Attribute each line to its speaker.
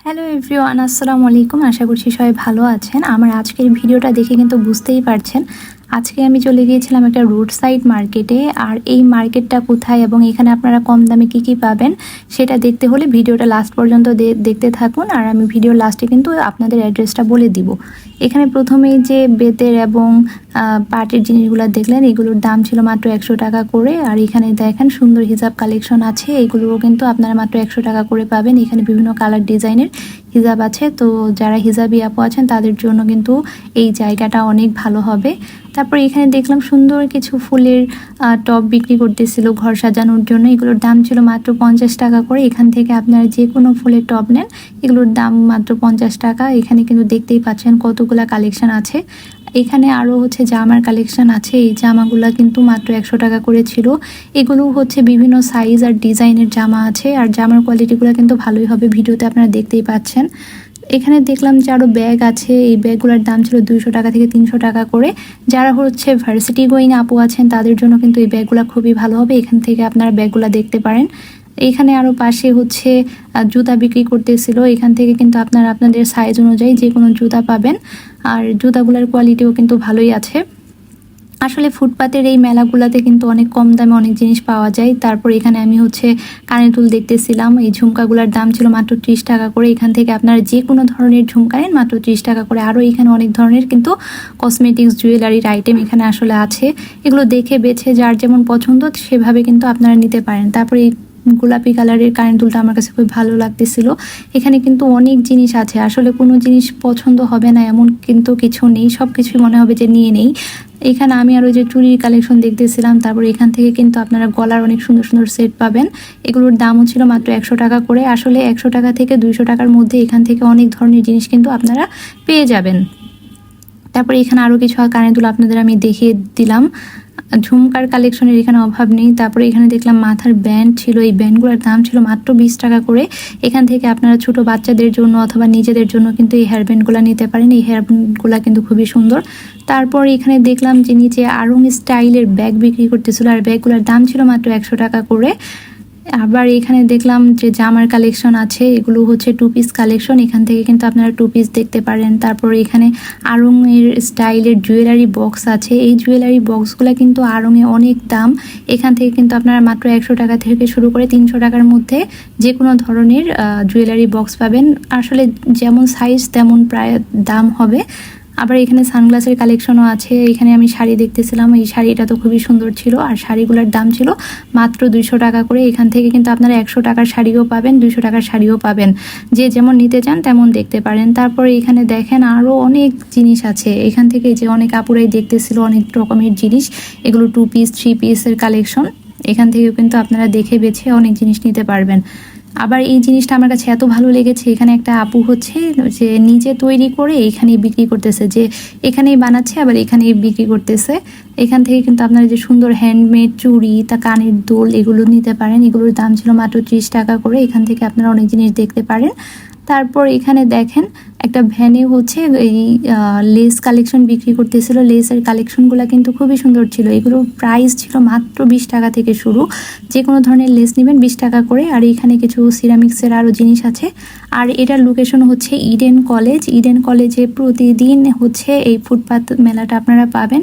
Speaker 1: Hello everyone, আসসালামু আলাইকুম। আশা করছি সবাই ভালো আছেন। আমার আজকের ভিডিওটা দেখে কিন্তু বুঝতেই পারছেন, আজকে আমি চলে গিয়েছিলাম একটা রোড সাইড মার্কেটে। আর এই মার্কেটটা কোথায় এবং এখানে আপনারা কম দামে কি পাবেন সেটা দেখতে হলে ভিডিওটা লাস্ট পর্যন্ত দেখতে থাকুন। আর আমি ভিডিওর লাস্টে কিন্তু আপনাদের অ্যাড্রেসটা বলে দিব। এখানে প্রথমেই যে বেতের এবং পাটের জিনিসগুলো দেখলেন, এগুলোর দাম ছিল মাত্র 100 টাকা করে। আর এখানে দেখেন সুন্দর হিজাব কালেকশন আছে, এগুলোও কিন্তু আপনারা মাত্র 100 টাকা করে পাবেন। এখানে বিভিন্ন কালার ডিজাইনের হিজাব আছে, তো যারা হিজাবি আপু আছেন তাদের জন্য কিন্তু এই জায়গাটা অনেক ভালো হবে। তারপর এখানে দেখলাম সুন্দর কিছু ফুলের টব বিক্রি করতেছিল ঘর সাজানোর জন্য। এগুলোর দাম ছিল মাত্র 50 টাকা করে। এখান থেকে আপনারা যে কোনো ফুলের টব নেন, এগুলোর দাম মাত্র 50 টাকা। এখানে কিন্তু দেখতেই পাচ্ছেন কতগুলা কালেকশন আছে। এখানে আরও জামার কালেকশন আছে, এই জামাগুলো কিন্তু মাত্র 100 টাকা করে ছিল। এগুলো বিভিন্ন সাইজ আর ডিজাইনের জামা আছে, আর জামার কোয়ালিটিগুলো কিন্তু ভালোই হবে, ভিডিওতে আপনারা দেখতেই পাচ্ছেন। এখানে দেখলাম যে আরও ব্যাগ আছে, এই ব্যাগগুলোর দাম ছিল 200 টাকা থেকে 300 টাকা করে। যারা ভার্সিটি গোয়িং আপু আছেন তাদের জন্য কিন্তু এই ব্যাগগুলো খুবই ভালো হবে, এখান থেকে আপনারা ব্যাগগুলো দেখতে পারেন। এখানে আরও পাশে জুতা বিক্রি করতেছিল, এখান থেকে কিন্তু আপনারা আপনাদের সাইজ অনুযায়ী যে কোনো জুতা পাবেন। আর জুতাগুলোর কোয়ালিটিও কিন্তু ভালোই আছে। আসলে ফুটপাতের এই মেলাগুলোতে কিন্তু অনেক কম দামে অনেক জিনিস পাওয়া যায়। তারপর এখানে আমি কানের দুল দেখতেছিলাম, এই ঝুমকাগুলোর দাম ছিল মাত্র 30 টাকা করে। এখান থেকে আপনারা যে কোনো ধরনের ঝুমকা নেন মাত্র 30 টাকা করে। আরও এখানে অনেক ধরনের কিন্তু কসমেটিক্স জুয়েলারির আইটেম এখানে আসলে আছে, এগুলো দেখে বেছে যার যেমন পছন্দ সেভাবে কিন্তু আপনারা নিতে পারেন। তারপরে এই গোলাপি কালারের কানের দুলটা আমার কাছে খুব ভালো লাগতেছিল। এখানে কিন্তু অনেক জিনিস আছে, আসলে কোনো জিনিস পছন্দ হবে না এমন কিন্তু কিছু নেই, সব কিছুই মনে হবে যে নিয়ে নেই। এখানে আমি আরও চুড়ির কালেকশন দেখতেছিলাম। তারপর এখান থেকে কিন্তু আপনারা গলার অনেক সুন্দর সুন্দর সেট পাবেন, এগুলোর দামও ছিল মাত্র 100 টাকা করে। আসলে 100 টাকা থেকে 200 টাকার মধ্যে এখান থেকে অনেক ধরনের জিনিস কিন্তু আপনারা পেয়ে যাবেন। তারপরে এখানে আরও কিছু কানের দুল আপনাদের আমি দেখিয়ে দিলাম। ঝুমকার কালেকশনের এখানে অভাব নেই। তারপরে এখানে দেখলাম মাথার ব্যান্ড ছিল, এই ব্যান্ডগুলোর দাম ছিল মাত্র 20 টাকা করে। এখান থেকে আপনারা ছোট বাচ্চাদের জন্য অথবা নিজেদের জন্য কিন্তু এই হেয়ার ব্যান্ডগুলো নিতে পারেন, এই হেয়ার ব্যান্ডগুলো কিন্তু খুবই সুন্দর। তারপর এখানে দেখলাম যে নিচে আড়ং স্টাইলের ব্যাগ বিক্রি করতেছিল, আর ব্যাগগুলোর দাম ছিল মাত্র 100 টাকা করে। আবার এখানে দেখলাম যে জামার কালেকশন আছে, এগুলো টু পিস কালেকশন, এখান থেকে কিন্তু আপনারা টু পিস দেখতে পারেন। তারপর এখানে আড়ংয়ের স্টাইলের জুয়েলারি বক্স আছে, এই জুয়েলারি বক্সগুলো কিন্তু আড়ংয়ে অনেক দাম। এখান থেকে কিন্তু আপনারা মাত্র 100 টাকা থেকে শুরু করে 300 টাকার মধ্যে যে কোনো ধরনের জুয়েলারি বক্স পাবেন। আসলে যেমন সাইজ তেমন প্রায় দাম হবে। আবার এখানে সানগ্লাসের কালেকশনও আছে। এখানে আমি শাড়ি দেখতেছিলাম, এই শাড়িটা তো খুবই সুন্দর ছিল, আর শাড়িগুলোর দাম ছিল মাত্র 200 টাকা করে। এখান থেকে কিন্তু আপনারা 100 টাকার শাড়িও পাবেন, 200 টাকার শাড়িও পাবেন, যে যেমন নিতে চান তেমন দেখতে পারেন। তারপরে এখানে দেখেন আরও অনেক জিনিস আছে, এখান থেকে অনেক আপুরাই দেখতেছিল অনেক রকমের জিনিস, এগুলো 2 পিস 3 পিসের কালেকশন। এখান থেকেও কিন্তু আপনারা দেখে বেছে অনেক জিনিস নিতে পারবেন। আবার এই জিনিসটা আমার কাছে এত ভালো লেগেছে, এখানে একটা আপু যে নিজে তৈরি করে এখানেই বিক্রি করতেছে, যে এখানেই বানাচ্ছে আবার এখানেই বিক্রি করতেছে। এখান থেকে কিন্তু আপনারা যে সুন্দর হ্যান্ডমেড চুড়ি তা কানের দুল এগুলো নিতে পারেন, এগুলোর দাম ছিল মাত্র 30 টাকা করে। এখান থেকে আপনারা অনেক জিনিস দেখতে পারেন। তারপর এখানে দেখেন একটা ভ্যানে এই লেস কালেকশন বিক্রি করতেছিল, লেসের কালেকশনগুলো কিন্তু খুবই সুন্দর ছিল। এগুলোর প্রাইস ছিল মাত্র 20 টাকা থেকে শুরু, যে কোনো ধরনের লেস নেবেন 20 টাকা করে। আর এখানে কিছু সিরামিক্সের আরও জিনিস আছে। আর এটার লোকেশন ইডেন কলেজ। ইডেন কলেজে প্রতিদিন এই ফুটপাত মেলাটা আপনারা পাবেন।